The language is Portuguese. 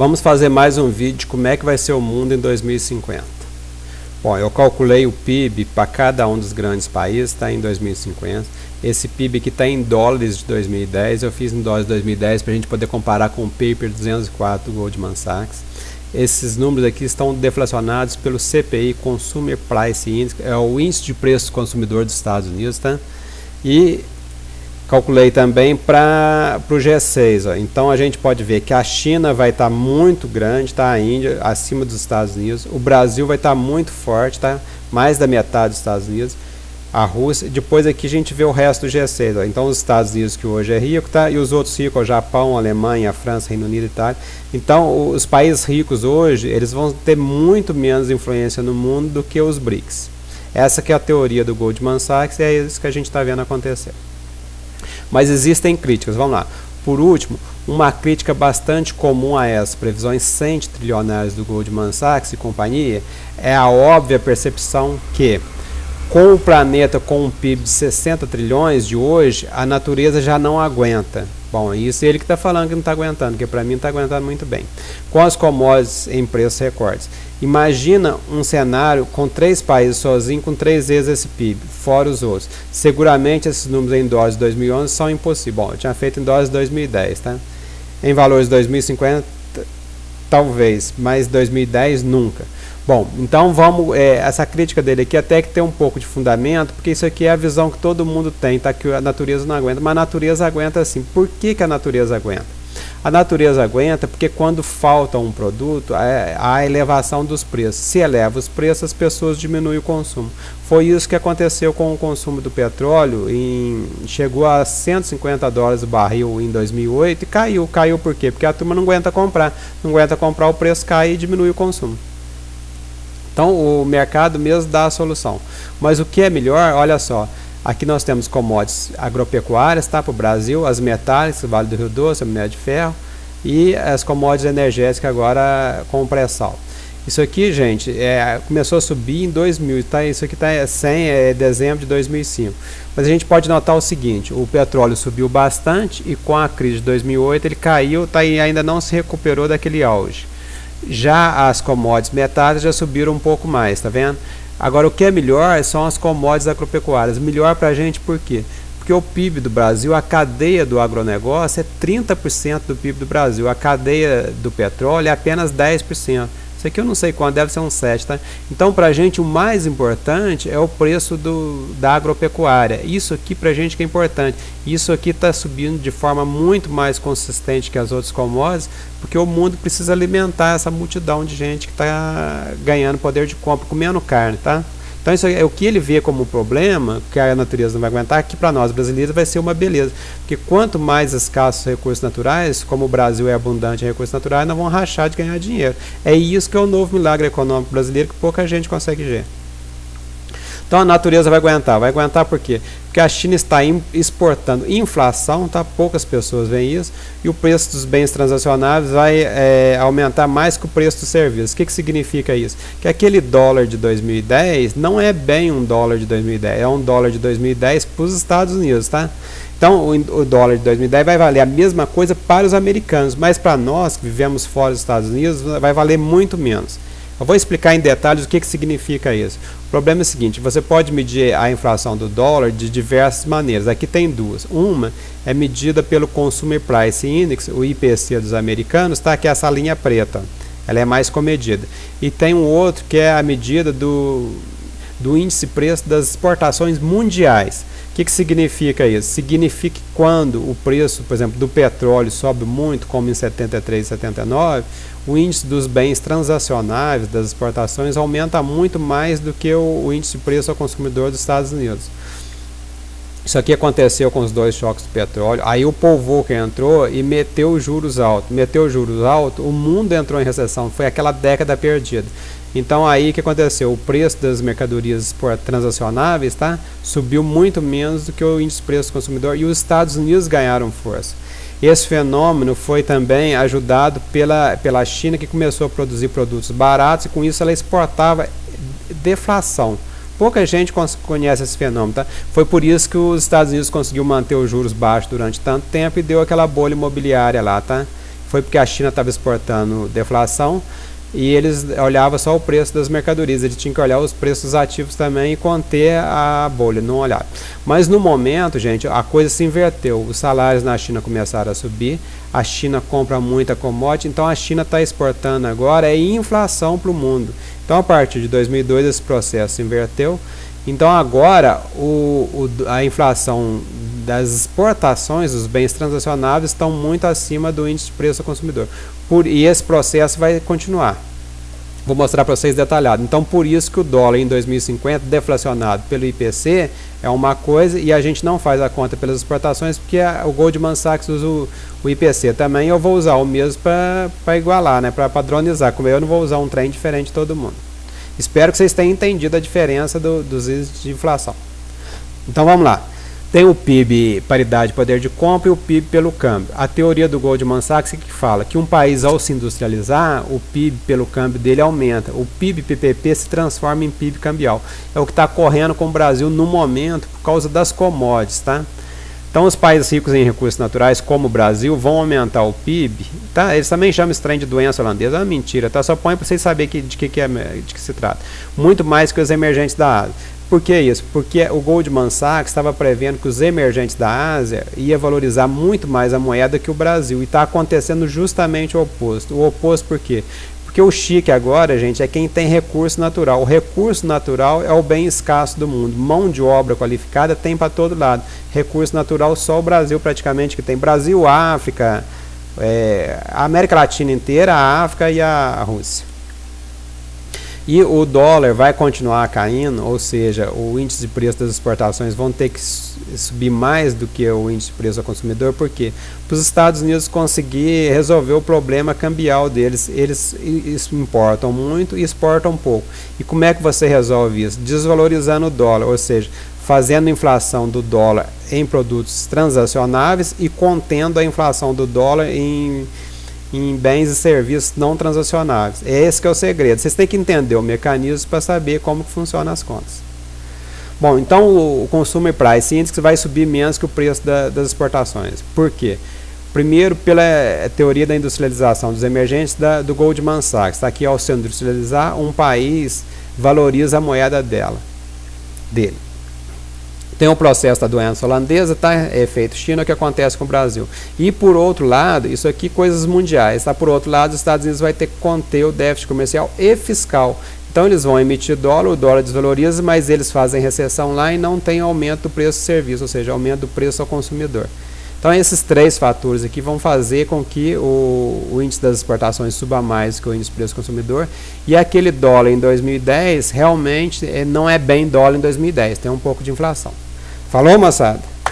Vamos fazer mais um vídeo de como é que vai ser o mundo em 2050. Bom, eu calculei o PIB para cada um dos grandes países, está em 2050. Esse PIB aqui está em dólares de 2010, eu fiz em dólares de 2010 para a gente poder comparar com o paper 204 do Goldman Sachs. Esses números aqui estão deflacionados pelo CPI, Consumer Price Index, é o índice de preço do consumidor dos Estados Unidos, tá? E calculei também para o G6, ó. Então a gente pode ver que a China vai estar muito grande, tá? A Índia acima dos Estados Unidos, o Brasil vai estar muito forte, tá? Mais da metade dos Estados Unidos, a Rússia. Depois aqui a gente vê o resto do G6, ó. Então os Estados Unidos, que hoje é rico, tá? E os outros ricos, o Japão, a Alemanha, a França, Reino Unido e Itália. Então os países ricos hoje, eles vão ter muito menos influência no mundo do que os BRICS. Essa que é a teoria do Goldman Sachs e é isso que a gente está vendo acontecer. Mas existem críticas, vamos lá. Por último, uma crítica bastante comum a essas previsões 100 trilionárias do Goldman Sachs e companhia é a óbvia percepção que, com o planeta com um PIB de 60 trilhões de hoje, a natureza já não aguenta. Bom, isso é ele que está falando que não está aguentando, porque para mim não está aguentando muito bem. Com as commodities em preços recordes. Imagina um cenário com 3 países sozinhos com 3 vezes esse PIB, fora os outros. Seguramente esses números em dólares de 2011 são impossíveis. Bom, eu tinha feito em dólares de 2010, tá? Em valores de 2050, talvez, mas 2010 nunca. Bom, então vamos, essa crítica dele aqui até que tem um pouco de fundamento, porque isso aqui é a visão que todo mundo tem, tá? Que a natureza não aguenta, mas a natureza aguenta sim. Por que que a natureza aguenta? A natureza aguenta porque quando falta um produto, há a elevação dos preços. Se eleva os preços, as pessoas diminuem o consumo. Foi isso que aconteceu com o consumo do petróleo, chegou a 150 dólares o barril em 2008 e caiu. Caiu por quê? Porque a turma não aguenta comprar. Não aguenta comprar, o preço cai e diminui o consumo. Então o mercado mesmo dá a solução. Mas o que é melhor, olha só, aqui nós temos commodities agropecuárias, tá, para o Brasil, as metálicas, Vale do Rio Doce, a minério de ferro, e as commodities energéticas agora com pré-sal. Isso aqui, gente, começou a subir em 2000, tá? Isso aqui está 100, dezembro de 2005. Mas a gente pode notar o seguinte, o petróleo subiu bastante e com a crise de 2008 ele caiu, tá, e ainda não se recuperou daquele auge. Já as commodities metálicas já subiram um pouco mais, tá vendo? Agora o que é melhor são as commodities agropecuárias. Melhor para a gente por quê? Porque o PIB do Brasil, a cadeia do agronegócio é 30% do PIB do Brasil. A cadeia do petróleo é apenas 10%. Isso aqui eu não sei quanto, deve ser um 7%, tá? Então para a gente o mais importante é o preço da agropecuária. Isso aqui para a gente que é importante. Isso aqui está subindo de forma muito mais consistente que as outras commodities, porque o mundo precisa alimentar essa multidão de gente que está ganhando poder de compra, comendo carne, tá? Então isso é o que ele vê como problema, que a natureza não vai aguentar, que para nós brasileiros vai ser uma beleza. Porque quanto mais escassos recursos naturais, como o Brasil é abundante em recursos naturais, nós vamos rachar de ganhar dinheiro. É isso que é o novo milagre econômico brasileiro que pouca gente consegue ver. Então a natureza vai aguentar por quê? Porque a China está exportando inflação, tá? Poucas pessoas veem isso, e o preço dos bens transacionáveis vai aumentar mais que o preço dos serviços. O que significa isso? Que aquele dólar de 2010 não é bem um dólar de 2010, é um dólar de 2010 para os Estados Unidos, tá? Então o dólar de 2010 vai valer a mesma coisa para os americanos, mas para nós que vivemos fora dos Estados Unidos vai valer muito menos. Eu vou explicar em detalhes o que significa isso. O problema é o seguinte, você pode medir a inflação do dólar de diversas maneiras. Aqui tem duas. Uma é medida pelo Consumer Price Index, o IPC dos americanos, tá? Que é essa linha preta. Ela é mais comedida. E tem um outro que é a medida do índice preço das exportações mundiais. O que significa isso? Significa que quando o preço, por exemplo, do petróleo sobe muito, como em 73 e 79, o índice dos bens transacionáveis das exportações aumenta muito mais do que o índice de preço ao consumidor dos Estados Unidos. Isso aqui aconteceu com os 2 choques do petróleo. Aí o povo que entrou e meteu juros altos. O mundo entrou em recessão. Foi aquela década perdida. Então aí o que aconteceu? O preço das mercadorias transacionáveis, tá? Subiu muito menos do que o índice de preço do consumidor e os Estados Unidos ganharam força. Esse fenômeno foi também ajudado pela China, que começou a produzir produtos baratos e com isso ela exportava deflação. Pouca gente conhece esse fenômeno, tá? Foi por isso que os Estados Unidos conseguiu manter os juros baixos durante tanto tempo e deu aquela bolha imobiliária lá, tá? foi porque a China estava exportando deflação e eles olhavam só o preço das mercadorias, eles tinham que olhar os preços ativos também e conter a bolha, não olhar. Mas no momento, gente, a coisa se inverteu, os salários na China começaram a subir, a China compra muita commodity, então a China está exportando agora é inflação para o mundo. Então a partir de 2002 esse processo se inverteu, então agora a inflação das exportações dos bens transacionáveis estão muito acima do índice de preço ao consumidor. E esse processo vai continuar. Vou mostrar para vocês detalhado. Então, por isso que o dólar em 2050, deflacionado pelo IPC, é uma coisa, e a gente não faz a conta pelas exportações, porque o Goldman Sachs usa o IPC também, eu vou usar o mesmo para igualar, né, para padronizar, como eu não vou usar um trem diferente de todo mundo. Espero que vocês tenham entendido a diferença dos índices de inflação. Então, vamos lá. Tem o PIB, paridade de poder de compra, e o PIB pelo câmbio. A teoria do Goldman Sachs que fala que um país, ao se industrializar, o PIB pelo câmbio dele aumenta. O PIB PPP se transforma em PIB cambial. É o que está ocorrendo com o Brasil no momento por causa das commodities, tá? Então, os países ricos em recursos naturais, como o Brasil, vão aumentar o PIB. Tá? Eles também chamam esse trem de doença holandesa. É uma mentira, tá? Só põe para vocês saberem de que se trata. Muito mais que os emergentes da Ásia. Por que isso? Porque o Goldman Sachs estava prevendo que os emergentes da Ásia ia valorizar muito mais a moeda que o Brasil. E está acontecendo justamente o oposto. O oposto por quê? Porque o chique agora, gente, é quem tem recurso natural. O recurso natural é o bem escasso do mundo. Mão de obra qualificada tem para todo lado. Recurso natural só o Brasil praticamente que tem. Brasil, África, a América Latina inteira, a África e a Rússia. E o dólar vai continuar caindo, ou seja, o índice de preço das exportações vão ter que subir mais do que o índice de preço ao consumidor, porque para os Estados Unidos conseguir resolver o problema cambial deles, eles importam muito e exportam pouco. E como é que você resolve isso? Desvalorizando o dólar, ou seja, fazendo inflação do dólar em produtos transacionáveis e contendo a inflação do dólar em bens e serviços não transacionáveis. Esse que é o segredo. Vocês têm que entender o mecanismo para saber como que funcionam as contas. Bom, então o Consumer Price Index vai subir menos que o preço das exportações. Por quê? Primeiro, pela teoria da industrialização dos emergentes do Goldman Sachs. Está aqui, ao se industrializar, um país valoriza a moeda dele. Tem o processo da doença holandesa, tá? Efeito China, que acontece com o Brasil. E por outro lado, isso aqui coisas mundiais, tá? Por outro lado, os Estados Unidos vai ter que conter o déficit comercial e fiscal. Então eles vão emitir dólar, o dólar desvaloriza, mas eles fazem recessão lá e não tem aumento do preço do serviço, ou seja, aumento do preço ao consumidor. Então esses três fatores aqui vão fazer com que o índice das exportações suba mais que o índice de preço ao consumidor, e aquele dólar em 2010 realmente não é bem dólar em 2010, tem um pouco de inflação. Falou, moçada?